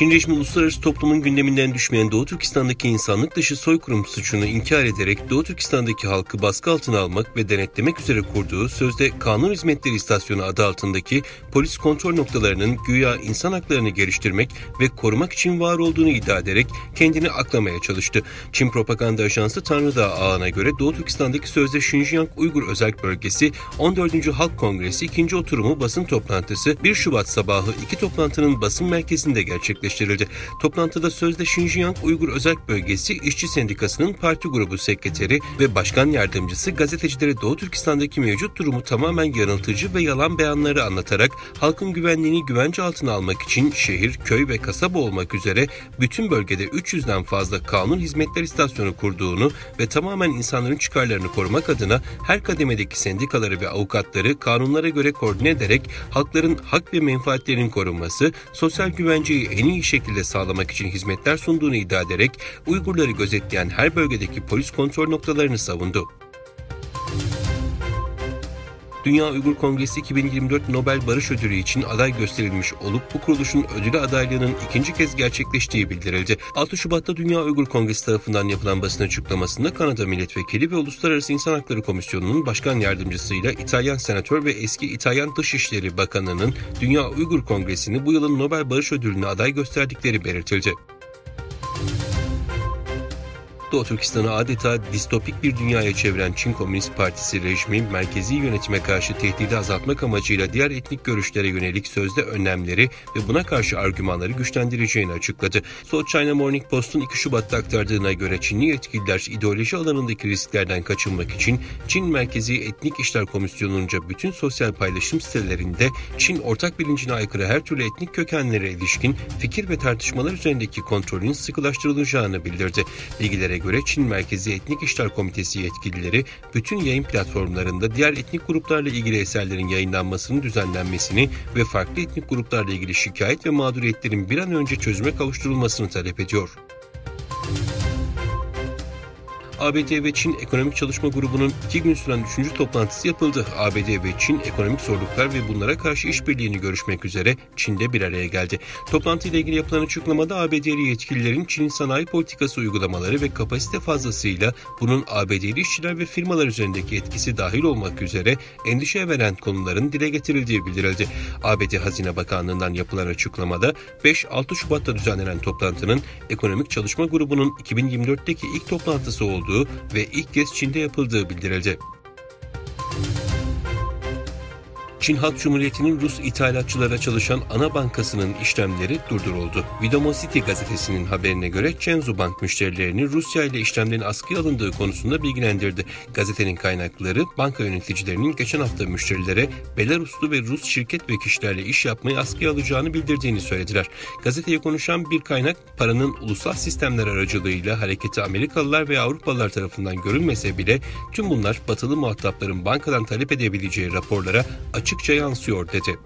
Çin rejimi uluslararası toplumun gündeminden düşmeyen Doğu Türkistan'daki insanlık dışı soykırım suçunu inkar ederek Doğu Türkistan'daki halkı baskı altına almak ve denetlemek üzere kurduğu sözde Kanun Hizmetleri İstasyonu adı altındaki polis kontrol noktalarının güya insan haklarını geliştirmek ve korumak için var olduğunu iddia ederek kendini aklamaya çalıştı. Çin propaganda ajansı Tanrıdağ ağına göre Doğu Türkistan'daki sözde Xinjiang Uygur Özerk Bölgesi 14. Halk Kongresi 2. oturumu basın toplantısı 1 Şubat sabahı iki toplantının basın merkezinde gerçekleştirildi. Toplantıda sözde Xinjiang Uygur Özerk Bölgesi İşçi Sendikası'nın parti grubu sekreteri ve başkan yardımcısı gazetecilere Doğu Türkistan'daki mevcut durumu tamamen yanıltıcı ve yalan beyanları anlatarak halkın güvenliğini güvence altına almak için şehir, köy ve kasaba olmak üzere bütün bölgede 300'den fazla kanun hizmetler istasyonu kurduğunu ve tamamen insanların çıkarlarını korumak adına her kademedeki sendikaları ve avukatları kanunlara göre koordine ederek halkların hak ve menfaatlerinin korunması, sosyal güvenceyi en iyi şekilde sağlamak için hizmetler sunduğunu iddia ederek Uygurları gözetleyen her bölgedeki polis kontrol noktalarını savundu. Dünya Uygur Kongresi 2024 Nobel Barış Ödülü için aday gösterilmiş olup bu kuruluşun ödülü adaylığının ikinci kez gerçekleştiği bildirildi. 6 Şubat'ta Dünya Uygur Kongresi tarafından yapılan basın açıklamasında Kanada Milletvekili ve Uluslararası İnsan Hakları Komisyonu'nun başkan yardımcısıyla İtalyan senatör ve eski İtalyan Dışişleri Bakanı'nın Dünya Uygur Kongresi'ni bu yılın Nobel Barış Ödülü'ne aday gösterdikleri belirtildi. Doğu Türkistan'ı adeta distopik bir dünyaya çeviren Çin Komünist Partisi rejimi, merkezi yönetime karşı tehdidi azaltmak amacıyla diğer etnik görüşlere yönelik sözde önlemleri ve buna karşı argümanları güçlendireceğini açıkladı. South China Morning Post'un 2 Şubat'ta aktardığına göre Çinli yetkililer ideoloji alanındaki risklerden kaçınmak için Çin Merkezi Etnik İşler Komisyonu'nca bütün sosyal paylaşım sitelerinde Çin ortak bilincine aykırı her türlü etnik kökenlere ilişkin fikir ve tartışmalar üzerindeki kontrolün sıkılaştırılacağını bildirdi. Bilgilere göre Çin Merkezi Etnik İşler Komitesi yetkilileri bütün yayın platformlarında diğer etnik gruplarla ilgili eserlerin yayınlanmasının düzenlenmesini ve farklı etnik gruplarla ilgili şikayet ve mağduriyetlerin bir an önce çözüme kavuşturulmasını talep ediyor. ABD ve Çin Ekonomik Çalışma Grubu'nun 2 gün süren 3. toplantısı yapıldı. ABD ve Çin ekonomik zorluklar ve bunlara karşı işbirliğini görüşmek üzere Çin'de bir araya geldi. Toplantıyla ilgili yapılan açıklamada ABD'li yetkililerin Çin'in sanayi politikası uygulamaları ve kapasite fazlasıyla bunun ABD'li işçiler ve firmalar üzerindeki etkisi dahil olmak üzere endişe veren konuların dile getirildiği bildirildi. ABD Hazine Bakanlığı'ndan yapılan açıklamada 5-6 Şubat'ta düzenlenen toplantının Ekonomik Çalışma Grubu'nun 2024'teki ilk toplantısı olduğu ve ilk kez Çin'de yapıldığı bildirildi. Çin Halk Cumhuriyeti'nin Rus ithalatçılara çalışan ana bankasının işlemleri durduruldu. Vidomosity gazetesinin haberine göre Chenzhou Bank müşterilerini Rusya ile işlemlerin askıya alındığı konusunda bilgilendirdi. Gazetenin kaynakları banka yöneticilerinin geçen hafta müşterilere Belaruslu ve Rus şirket ve kişilerle iş yapmayı askıya alacağını bildirdiğini söylediler. Gazeteye konuşan bir kaynak paranın ulusal sistemler aracılığıyla hareketi Amerikalılar ve Avrupalılar tarafından görülmese bile tüm bunlar batılı muhatapların bankadan talep edebileceği raporlara açıkça yansıyor dedi.